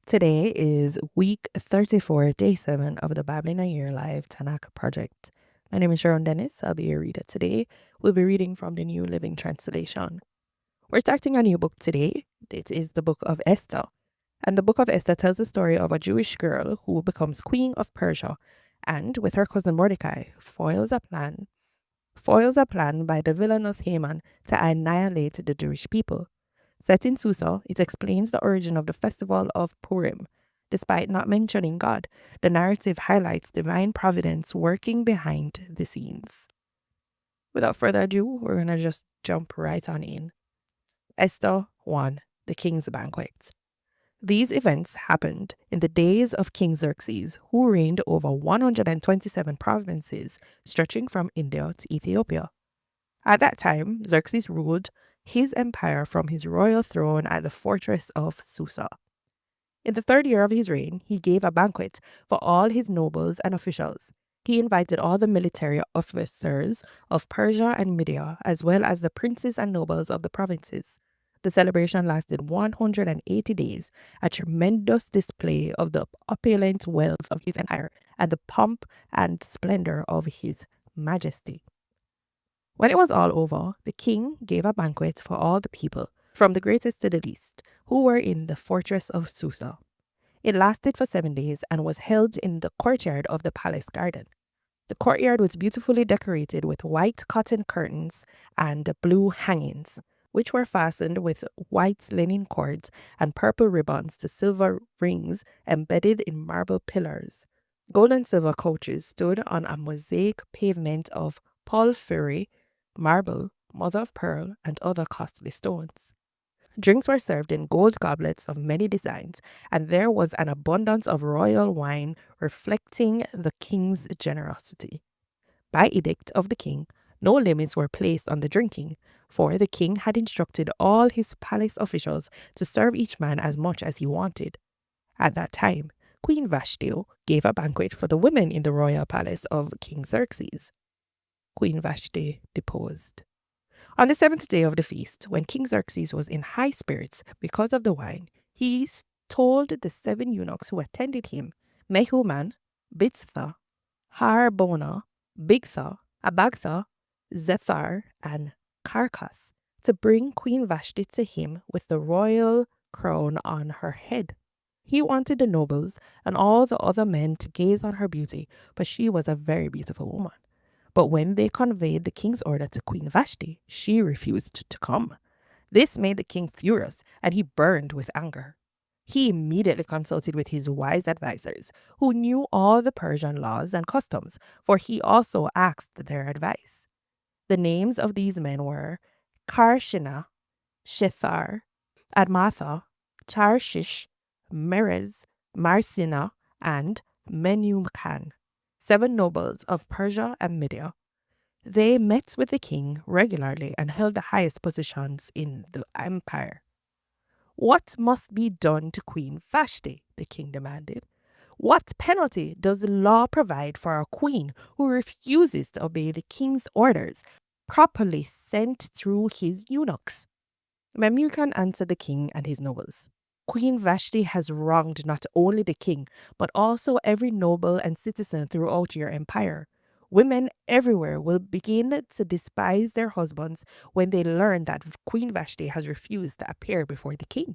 Today is week 34, day 7 of the Bible in a Year Live Tanakh project. My name is Sharone Dennis. I'll be your reader today. We'll be reading from the New Living Translation. We're starting a new book today. It is the book of Esther. And the book of Esther tells the story of a Jewish girl who becomes queen of Persia and, with her cousin Mordecai, foils a plan by the villainous Haman to annihilate the Jewish people. Set in Susa, it explains the origin of the festival of Purim. Despite not mentioning God, the narrative highlights divine providence working behind the scenes. Without further ado, we're going to just jump right on in. Esther 1, the King's Banquet. These events happened in the days of King Xerxes, who reigned over 127 provinces stretching from India to Ethiopia. At that time, Xerxes ruled his empire from his royal throne at the fortress of Susa. In the 3rd year of his reign, he gave a banquet for all his nobles and officials. He invited all the military officers of Persia and Media, as well as the princes and nobles of the provinces. The celebration lasted 180 days, a tremendous display of the opulent wealth of his empire and the pomp and splendor of his majesty. When it was all over, the king gave a banquet for all the people, from the greatest to the least, who were in the fortress of Susa. It lasted for 7 days and was held in the courtyard of the palace garden. The courtyard was beautifully decorated with white cotton curtains and blue hangings, which were fastened with white linen cords and purple ribbons to silver rings embedded in marble pillars. Gold and silver couches stood on a mosaic pavement of porphyry, marble, mother of pearl, and other costly stones. Drinks were served in gold goblets of many designs, and there was an abundance of royal wine reflecting the king's generosity. By edict of the king, no limits were placed on the drinking, for the king had instructed all his palace officials to serve each man as much as he wanted. At that time, Queen Vashti gave a banquet for the women in the royal palace of King Xerxes. Queen Vashti deposed. On the 7th day of the feast, when King Xerxes was in high spirits because of the wine, he told the 7 eunuchs who attended him, Mehuman, Biztha, Harbona, Bigtha, Abagtha, Zethar, and Carcass, to bring Queen Vashti to him with the royal crown on her head. He wanted the nobles and all the other men to gaze on her beauty, but she was a very beautiful woman. But when they conveyed the king's order to Queen Vashti, she refused to come. This made the king furious, and he burned with anger. He immediately consulted with his wise advisers, who knew all the Persian laws and customs, for he also asked their advice. The names of these men were Karshina, Shethar, Admatha, Tarshish, Merez, Marsina, and Menucan, 7 nobles of Persia and Media. They met with the king regularly and held the highest positions in the empire. What must be done to Queen Vashti? The king demanded. What penalty does the law provide for a queen who refuses to obey the king's orders, properly sent through his eunuchs? Memucan answered the king and his nobles. Queen Vashti has wronged not only the king, but also every noble and citizen throughout your empire. Women everywhere will begin to despise their husbands when they learn that Queen Vashti has refused to appear before the king.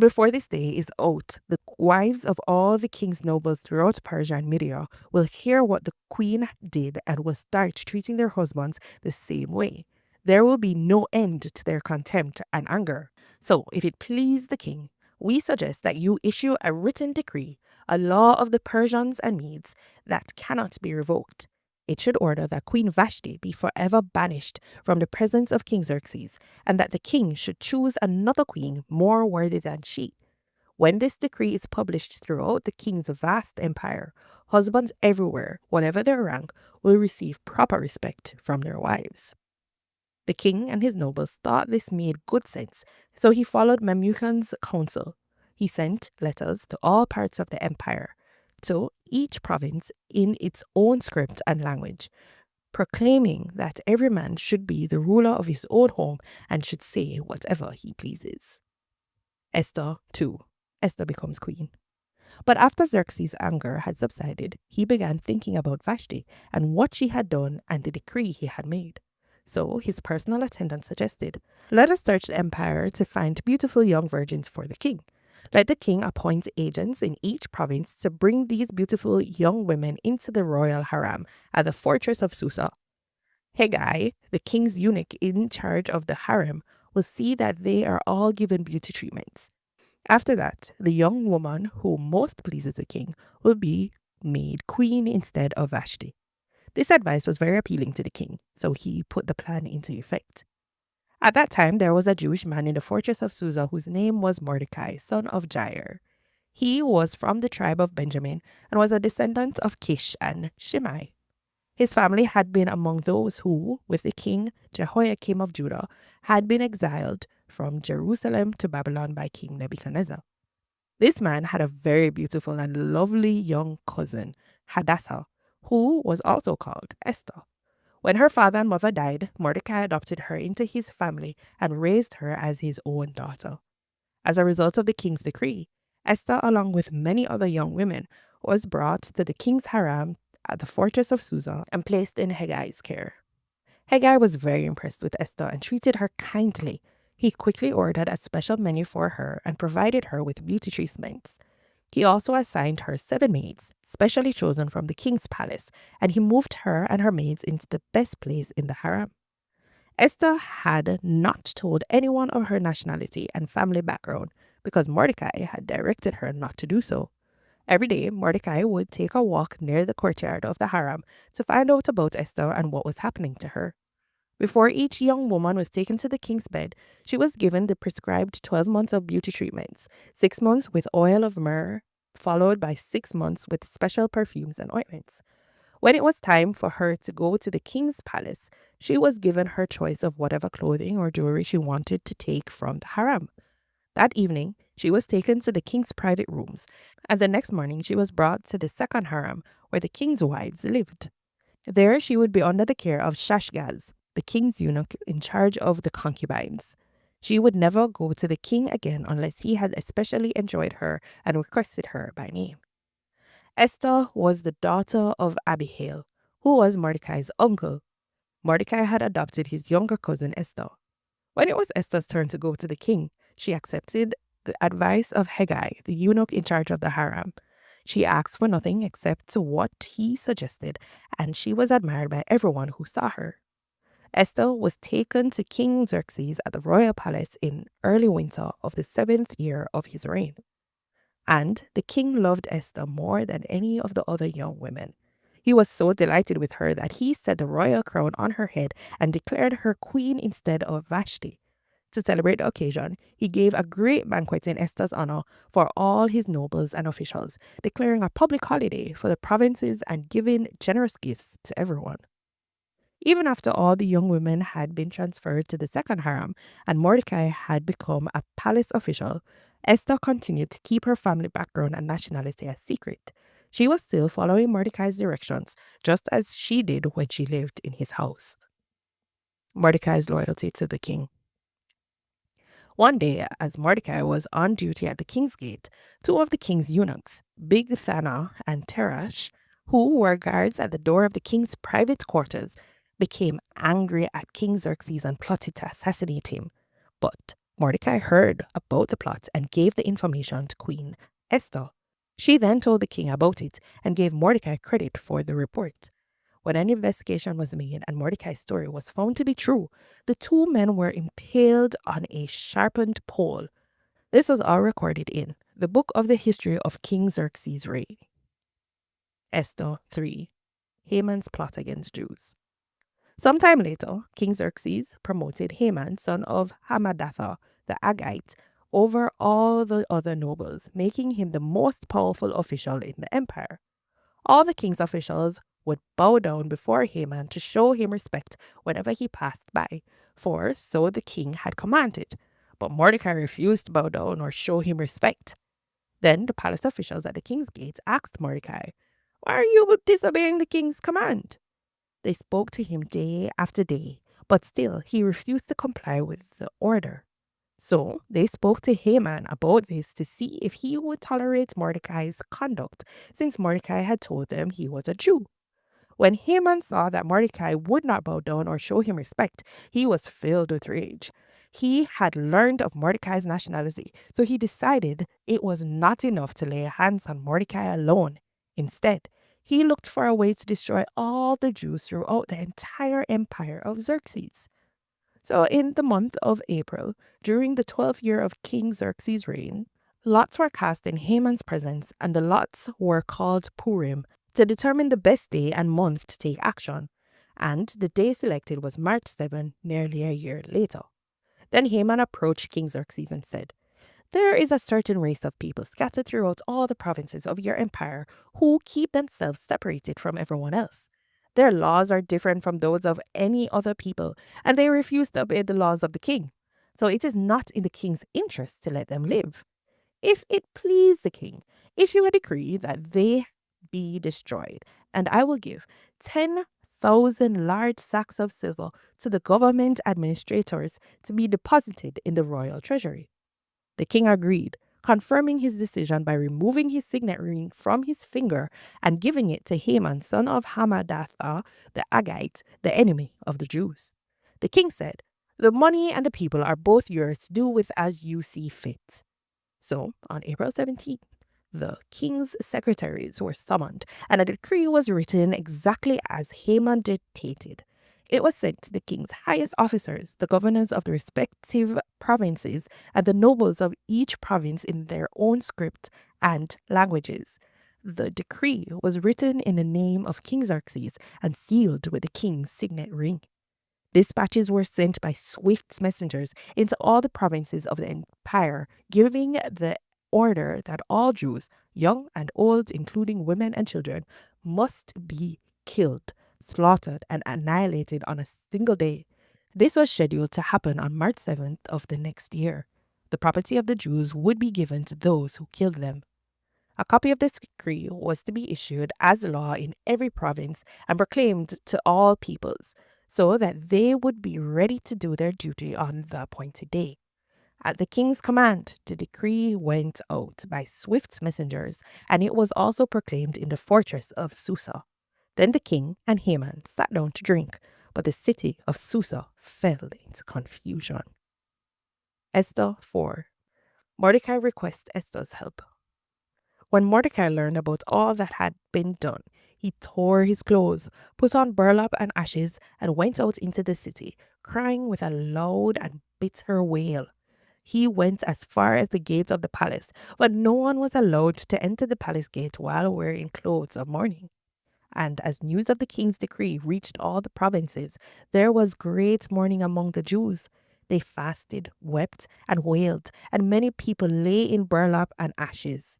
Before this day is out, the wives of all the king's nobles throughout Persia and Media will hear what the queen did and will start treating their husbands the same way. There will be no end to their contempt and anger. So, if it please the king, we suggest that you issue a written decree, a law of the Persians and Medes that cannot be revoked. It should order that Queen Vashti be forever banished from the presence of King Xerxes, and that the king should choose another queen more worthy than she. When this decree is published throughout the king's vast empire, husbands everywhere, whatever their rank, will receive proper respect from their wives. The king and his nobles thought this made good sense, so he followed Memucan's counsel. He sent letters to all parts of the empire, to each province in its own script and language, proclaiming that every man should be the ruler of his own home and should say whatever he pleases. Esther 2. Esther becomes queen. But after Xerxes' anger had subsided, he began thinking about Vashti and what she had done and the decree he had made. So his personal attendant suggested, "Let us search the empire to find beautiful young virgins for the king. Let the king appoint agents in each province to bring these beautiful young women into the royal harem at the fortress of Susa. Haggai, the king's eunuch in charge of the harem, will see that they are all given beauty treatments. After that, the young woman who most pleases the king will be made queen instead of Vashti." This advice was very appealing to the king, so he put the plan into effect. At that time, there was a Jewish man in the fortress of Susa whose name was Mordecai, son of Jair. He was from the tribe of Benjamin and was a descendant of Kish and Shimei. His family had been among those who, with the king Jehoiakim of Judah, had been exiled from Jerusalem to Babylon by King Nebuchadnezzar. This man had a very beautiful and lovely young cousin, Hadassah, who was also called Esther. When her father and mother died, Mordecai adopted her into his family and raised her as his own daughter. As a result of the king's decree, Esther, along with many other young women, was brought to the king's harem at the fortress of Susa and placed in Haggai's care. Haggai was very impressed with Esther and treated her kindly. He quickly ordered a special menu for her and provided her with beauty treatments. He also assigned her 7 maids, specially chosen from the king's palace, and he moved her and her maids into the best place in the harem. Esther had not told anyone of her nationality and family background because Mordecai had directed her not to do so. Every day, Mordecai would take a walk near the courtyard of the harem to find out about Esther and what was happening to her. Before each young woman was taken to the king's bed, she was given the prescribed 12 months of beauty treatments, 6 months with oil of myrrh, followed by 6 months with special perfumes and ointments. When it was time for her to go to the king's palace, she was given her choice of whatever clothing or jewelry she wanted to take from the harem. That evening, she was taken to the king's private rooms, and the next morning she was brought to the second harem where the king's wives lived. There she would be under the care of Shashgaz, the king's eunuch in charge of the concubines. She would never go to the king again unless he had especially enjoyed her and requested her by name. Esther was the daughter of Abihail, who was Mordecai's uncle. Mordecai had adopted his younger cousin Esther. When it was Esther's turn to go to the king, she accepted the advice of Haggai, the eunuch in charge of the harem. She asked for nothing except what he suggested, and she was admired by everyone who saw her. Esther was taken to King Xerxes at the royal palace in early winter of the 7th year of his reign. And the king loved Esther more than any of the other young women. He was so delighted with her that he set the royal crown on her head and declared her queen instead of Vashti. To celebrate the occasion, he gave a great banquet in Esther's honor for all his nobles and officials, declaring a public holiday for the provinces and giving generous gifts to everyone. Even after all the young women had been transferred to the second harem and Mordecai had become a palace official, Esther continued to keep her family background and nationality a secret. She was still following Mordecai's directions, just as she did when she lived in his house. Mordecai's loyalty to the king. One day, as Mordecai was on duty at the king's gate, 2 of the king's eunuchs, Bigthana and Teresh, who were guards at the door of the king's private quarters, became angry at King Xerxes and plotted to assassinate him. But Mordecai heard about the plot and gave the information to Queen Esther. She then told the king about it and gave Mordecai credit for the report. When an investigation was made and Mordecai's story was found to be true, the 2 men were impaled on a sharpened pole. This was all recorded in the book of the history of King Xerxes' reign. Esther 3. Haman's plot against Jews. Sometime later, King Xerxes promoted Haman, son of Hammedatha, the Agagite, over all the other nobles, making him the most powerful official in the empire. All the king's officials would bow down before Haman to show him respect whenever he passed by, for so the king had commanded. But Mordecai refused to bow down or show him respect. Then the palace officials at the king's gate asked Mordecai, "Why are you disobeying the king's command?" They spoke to him day after day, but still he refused to comply with the order. So they spoke to Haman about this to see if he would tolerate Mordecai's conduct, since Mordecai had told them he was a Jew. When Haman saw that Mordecai would not bow down or show him respect, he was filled with rage. He had learned of Mordecai's nationality, so he decided it was not enough to lay hands on Mordecai alone. Instead, he looked for a way to destroy all the Jews throughout the entire empire of Xerxes. So, in the month of April, during the 12th year of King Xerxes' reign, lots were cast in Haman's presence, and the lots were called Purim to determine the best day and month to take action. And the day selected was March 7, nearly a year later. Then Haman approached King Xerxes and said, "There is a certain race of people scattered throughout all the provinces of your empire who keep themselves separated from everyone else. Their laws are different from those of any other people, and they refuse to obey the laws of the king. So it is not in the king's interest to let them live. If it please the king, issue a decree that they be destroyed, and I will give 10,000 large sacks of silver to the government administrators to be deposited in the royal treasury." The king agreed, confirming his decision by removing his signet ring from his finger and giving it to Haman, son of Hammedatha the Agagite, the enemy of the Jews. The king said, "The money and the people are both yours to do with as you see fit." So, on April 17th, the king's secretaries were summoned, and a decree was written exactly as Haman dictated. It was sent to the king's highest officers, the governors of the respective provinces, and the nobles of each province in their own script and languages. The decree was written in the name of King Xerxes and sealed with the king's signet ring. Dispatches were sent by swift messengers into all the provinces of the empire, giving the order that all Jews, young and old, including women and children, must be killed, slaughtered, and annihilated on a single day. This was scheduled to happen on March 7th of the next year. The property of the Jews would be given to those who killed them. A copy of this decree was to be issued as law in every province and proclaimed to all peoples, so that they would be ready to do their duty on the appointed day. At the king's command, the decree went out by swift messengers, and it was also proclaimed in the fortress of Susa. Then the king and Haman sat down to drink, but the city of Susa fell into confusion. Esther 4. Mordecai requests Esther's help. When Mordecai learned about all that had been done, he tore his clothes, put on burlap and ashes, and went out into the city, crying with a loud and bitter wail. He went as far as the gates of the palace, but no one was allowed to enter the palace gate while wearing clothes of mourning. And as news of the king's decree reached all the provinces, there was great mourning among the Jews. They fasted, wept, and wailed, and many people lay in burlap and ashes.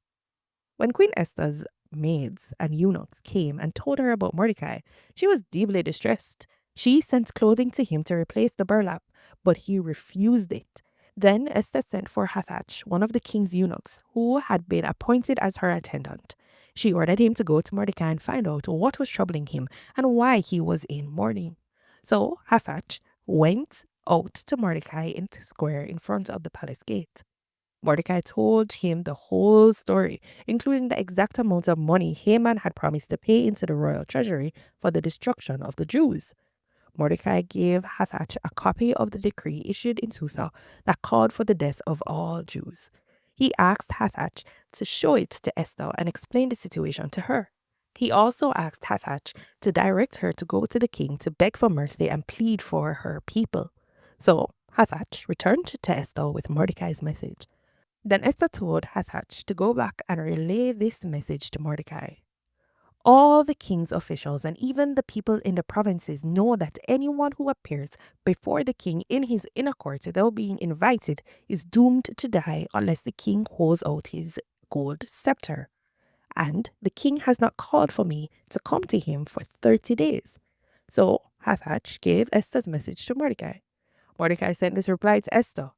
When Queen Esther's maids and eunuchs came and told her about Mordecai, she was deeply distressed. She sent clothing to him to replace the burlap, but he refused it. Then Esther sent for Hathach, one of the king's eunuchs, who had been appointed as her attendant. She ordered him to go to Mordecai and find out what was troubling him and why he was in mourning. So Hathach went out to Mordecai in the square in front of the palace gate. Mordecai told him the whole story, including the exact amount of money Haman had promised to pay into the royal treasury for the destruction of the Jews. Mordecai gave Hathach a copy of the decree issued in Susa that called for the death of all Jews. He asked Hathach to show it to Esther and explain the situation to her. He also asked Hathach to direct her to go to the king to beg for mercy and plead for her people. So Hathach returned to Esther with Mordecai's message. Then Esther told Hathach to go back and relay this message to Mordecai. All the king's officials and even the people in the provinces know that anyone who appears before the king in his inner court without being invited is doomed to die unless the king holds out his gold scepter. And the king has not called for me to come to him for 30 days. So Hathach gave Esther's message to Mordecai. Mordecai sent this reply to Esther.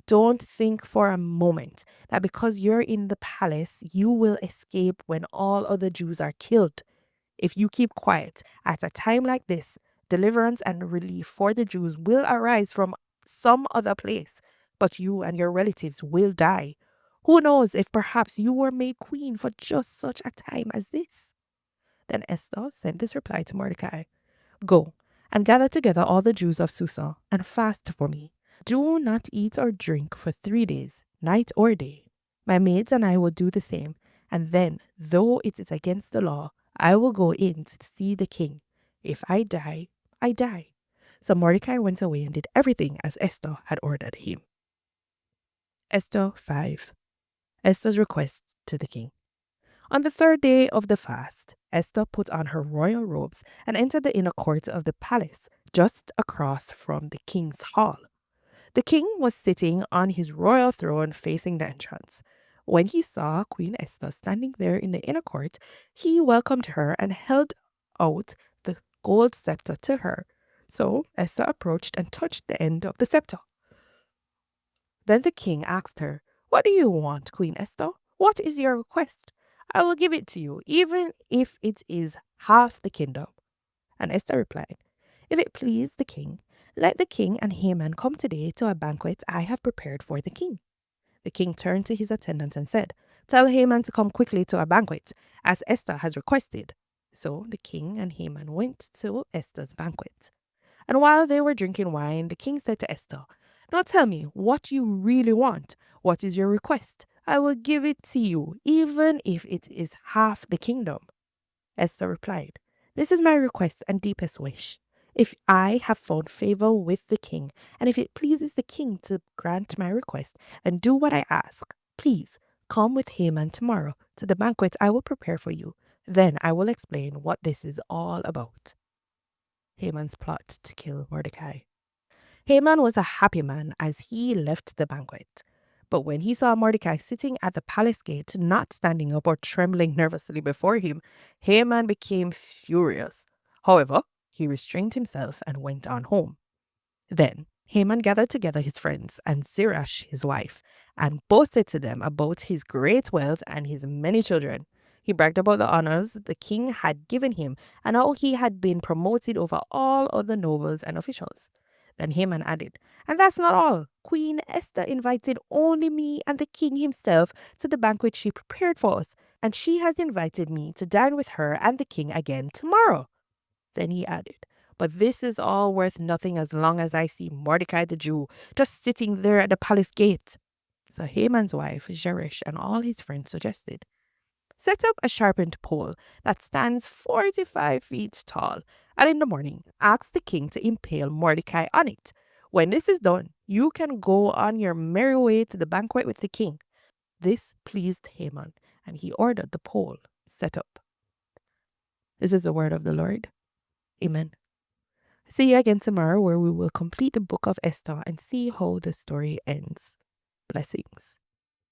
Don't think for a moment that because you're in the palace, you will escape when all other Jews are killed. If you keep quiet at a time like this, deliverance and relief for the Jews will arise from some other place. but you and your relatives will die. Who knows if perhaps you were made queen for just such a time as this? Then Esther sent this reply to Mordecai: Go and gather together all the Jews of Susa and fast for me. Do not eat or drink for 3 days, night or day. My maids and I will do the same, and then, though it is against the law, I will go in to see the king. If I die, I die. So Mordecai went away and did everything as Esther had ordered him. Esther 5. Esther's request to the king. On the 3rd day of the fast, Esther put on her royal robes and entered the inner court of the palace, just across from the king's hall. The king was sitting on his royal throne facing the entrance. When he saw Queen Esther standing there in the inner court, he welcomed her and held out the gold scepter to her. So Esther approached and touched the end of the scepter. Then the king asked her, What do you want, Queen Esther? What is your request? I will give it to you, even if it is half the kingdom. And Esther replied, If it please the king, let the king and Haman come today to a banquet I have prepared for the king. The king turned to his attendant and said, Tell Haman to come quickly to a banquet, as Esther has requested. So the king and Haman went to Esther's banquet. And while they were drinking wine, the king said to Esther, Now tell me what you really want. What is your request? I will give it to you, even if it is half the kingdom. Esther replied, This is my request and deepest wish. If I have found favor with the king, and if it pleases the king to grant my request and do what I ask, please come with Haman tomorrow to the banquet I will prepare for you. Then I will explain what this is all about. Haman's plot to kill Mordecai. Haman was a happy man as he left the banquet. But when he saw Mordecai sitting at the palace gate, not standing up or trembling nervously before him, Haman became furious. However, he restrained himself and went on home. Then Haman gathered together his friends and Zeresh his wife, and boasted to them about his great wealth and his many children. He bragged about the honors the king had given him and how he had been promoted over all other nobles and officials. Then Haman added, And that's not all. Queen Esther invited only me and the king himself to the banquet she prepared for us, and she has invited me to dine with her and the king again tomorrow. Then he added, But this is all worth nothing as long as I see Mordecai the Jew just sitting there at the palace gate. So Haman's wife, Zeresh, and all his friends suggested, Set up a sharpened pole that stands 45 feet tall, and in the morning ask the king to impale Mordecai on it. When this is done, you can go on your merry way to the banquet with the king. This pleased Haman, and he ordered the pole set up. This is the word of the Lord. Amen. See you again tomorrow, where we will complete the book of Esther and see how the story ends. Blessings.